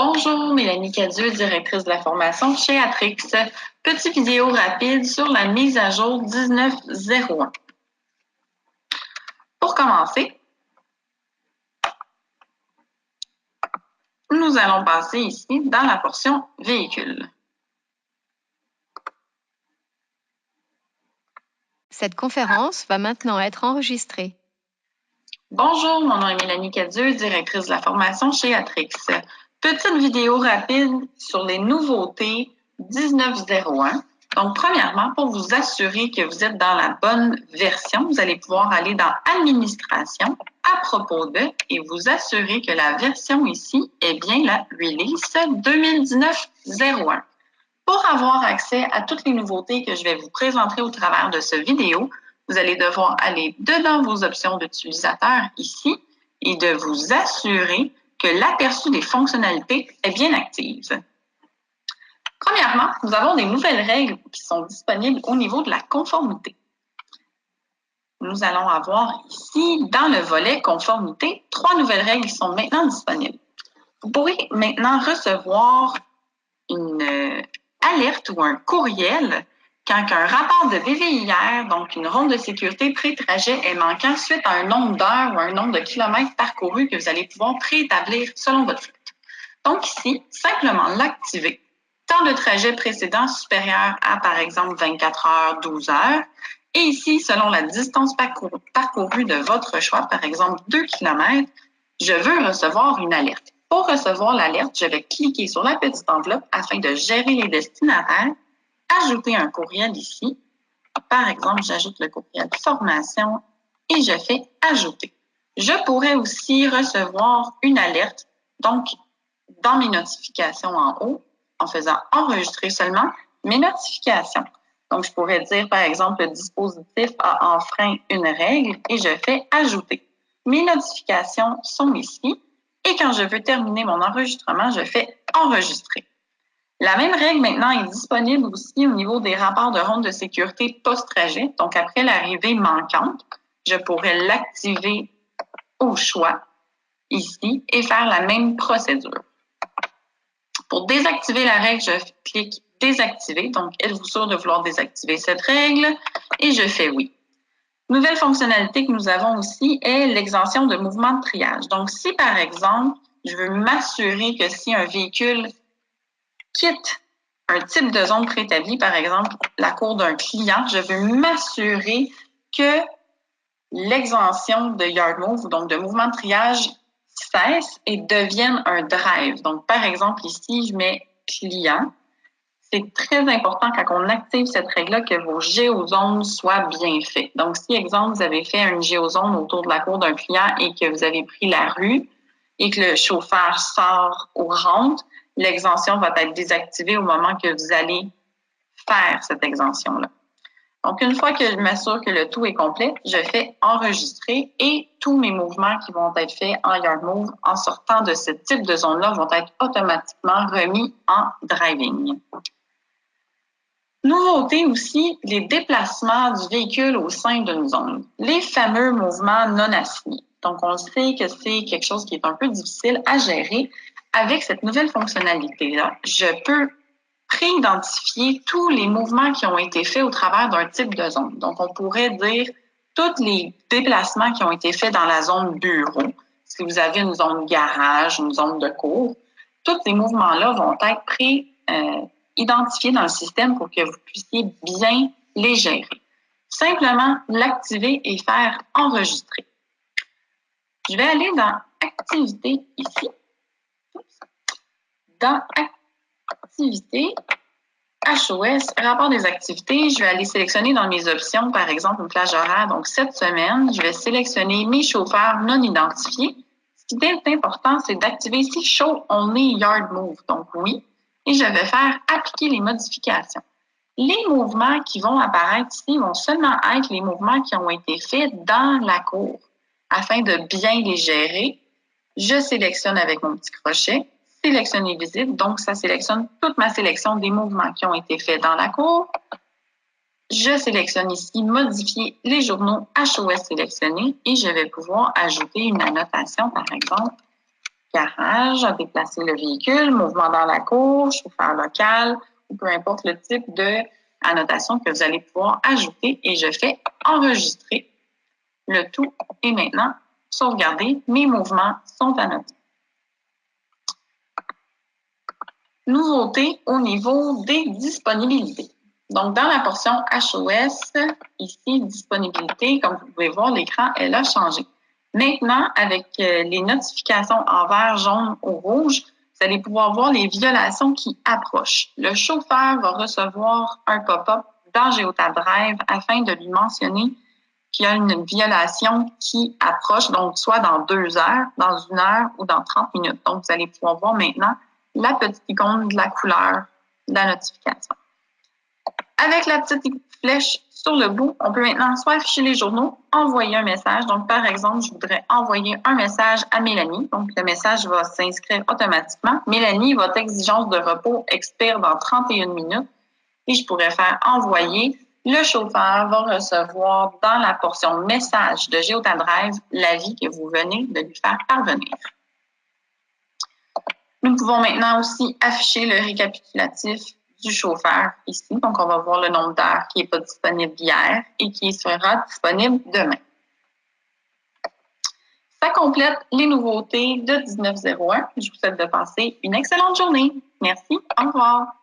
Bonjour, Mélanie Cadieux, directrice de la formation chez Atrix. Petite vidéo rapide sur la mise à jour 19.01. Pour commencer, nous allons passer ici dans la portion véhicule. Cette conférence va maintenant être enregistrée. Bonjour, mon nom est Mélanie Cadieux, directrice de la formation chez Atrix. Petite vidéo rapide sur les nouveautés 19.01. Donc, premièrement, pour vous assurer que vous êtes dans la bonne version, vous allez pouvoir aller dans Administration, à propos de, et vous assurer que la version ici est bien la Release 2019.01. Pour avoir accès à toutes les nouveautés que je vais vous présenter au travers de cette vidéo, vous allez devoir aller dedans vos options d'utilisateur ici et de vous assurer que l'aperçu des fonctionnalités est bien active. Premièrement, nous avons des nouvelles règles qui sont disponibles au niveau de la conformité. Nous allons avoir ici, dans le volet conformité, 3 nouvelles règles qui sont maintenant disponibles. Vous pourrez maintenant recevoir une alerte ou un courriel quand un rapport de VVIR, donc une ronde de sécurité pré-trajet, est manquant suite à un nombre d'heures ou un nombre de kilomètres parcourus que vous allez pouvoir préétablir selon votre flotte. Donc ici, simplement l'activer. Temps de trajet précédent supérieur à, par exemple, 24 heures, 12 heures. Et ici, selon la distance parcourue de votre choix, par exemple 2 km, je veux recevoir une alerte. Pour recevoir l'alerte, je vais cliquer sur la petite enveloppe afin de gérer les destinataires, ajouter un courriel ici. Par exemple, j'ajoute le courriel formation et je fais ajouter. Je pourrais aussi recevoir une alerte, donc dans mes notifications en haut, en faisant enregistrer seulement mes notifications. Donc, je pourrais dire, par exemple, le dispositif a enfreint une règle et je fais ajouter. Mes notifications sont ici et quand je veux terminer mon enregistrement, je fais enregistrer. La même règle maintenant est disponible aussi au niveau des rapports de ronde de sécurité post-trajet. Donc, après l'arrivée manquante, je pourrais l'activer au choix ici et faire la même procédure. Pour désactiver la règle, je clique « Désactiver ». Donc, êtes-vous sûr de vouloir désactiver cette règle? Et je fais « Oui ». Nouvelle fonctionnalité que nous avons aussi est l'exemption de mouvement de triage. Donc, si par exemple, je veux m'assurer que si un véhicule quitte un type de zone préétablie, par exemple la cour d'un client, je veux m'assurer que l'exemption de yard move, donc de mouvement de triage, cesse et devienne un drive. Donc, par exemple, ici, je mets client. C'est très important quand on active cette règle-là que vos géozones soient bien faites. Donc, si, exemple, vous avez fait une géozone autour de la cour d'un client et que vous avez pris la rue et que le chauffeur sort ou rentre, l'exemption va être désactivée au moment que vous allez faire cette exemption-là. Donc, une fois que je m'assure que le tout est complet, je fais enregistrer et tous mes mouvements qui vont être faits en yard move en sortant de ce type de zone-là vont être automatiquement remis en driving. Nouveauté aussi, les déplacements du véhicule au sein d'une zone. Les fameux mouvements non assignés. Donc, on sait que c'est quelque chose qui est un peu difficile à gérer. Avec cette nouvelle fonctionnalité-là, je peux pré-identifier tous les mouvements qui ont été faits au travers d'un type de zone. Donc, on pourrait dire tous les déplacements qui ont été faits dans la zone bureau. Si vous avez une zone garage, une zone de cours, tous ces mouvements-là vont être identifiés dans le système pour que vous puissiez bien les gérer. Simplement l'activer et faire enregistrer. Je vais aller dans Activité ici. Dans Activité, HOS, rapport des activités, je vais aller sélectionner dans mes options, par exemple, une plage horaire. Donc, cette semaine, je vais sélectionner mes chauffeurs non identifiés. Ce qui est important, c'est d'activer ici Show Only Yard Move. Donc, oui. Et je vais faire appliquer les modifications. Les mouvements qui vont apparaître ici vont seulement être les mouvements qui ont été faits dans la cour. Afin de bien les gérer, je sélectionne avec mon petit crochet sélectionner visible. Donc, ça sélectionne toute ma sélection des mouvements qui ont été faits dans la cour. Je sélectionne ici modifier les journaux HOS sélectionnés et je vais pouvoir ajouter une annotation, par exemple, garage, à déplacer le véhicule, mouvement dans la cour, chauffeur local, ou peu importe le type de annotation que vous allez pouvoir ajouter. Et je fais enregistrer. Le tout est maintenant sauvegardé. Mes mouvements sont annotés. Nouveauté au niveau des disponibilités. Donc, dans la portion HOS, ici, disponibilité, comme vous pouvez voir, l'écran, elle a changé. Maintenant, avec les notifications en vert, jaune ou rouge, vous allez pouvoir voir les violations qui approchent. Le chauffeur va recevoir un pop-up dans Geotab Drive afin de lui mentionner qu'il y a une violation qui approche, donc soit dans 2 heures, dans 1 heure ou dans 30 minutes. Donc, vous allez pouvoir voir maintenant la petite icône de la couleur de la notification. Avec la petite flèche sur le bout, on peut maintenant soit afficher les journaux, envoyer un message. Donc, par exemple, je voudrais envoyer un message à Mélanie. Donc, le message va s'inscrire automatiquement. Mélanie, votre exigence de repos expire dans 31 minutes. Et je pourrais faire envoyer. Le chauffeur va recevoir dans la portion message de Geotab Drive l'avis que vous venez de lui faire parvenir. Nous pouvons maintenant aussi afficher le récapitulatif du chauffeur ici. Donc, on va voir le nombre d'heures qui n'est pas disponible hier et qui sera disponible demain. Ça complète les nouveautés de 1901. Je vous souhaite de passer une excellente journée. Merci. Au revoir.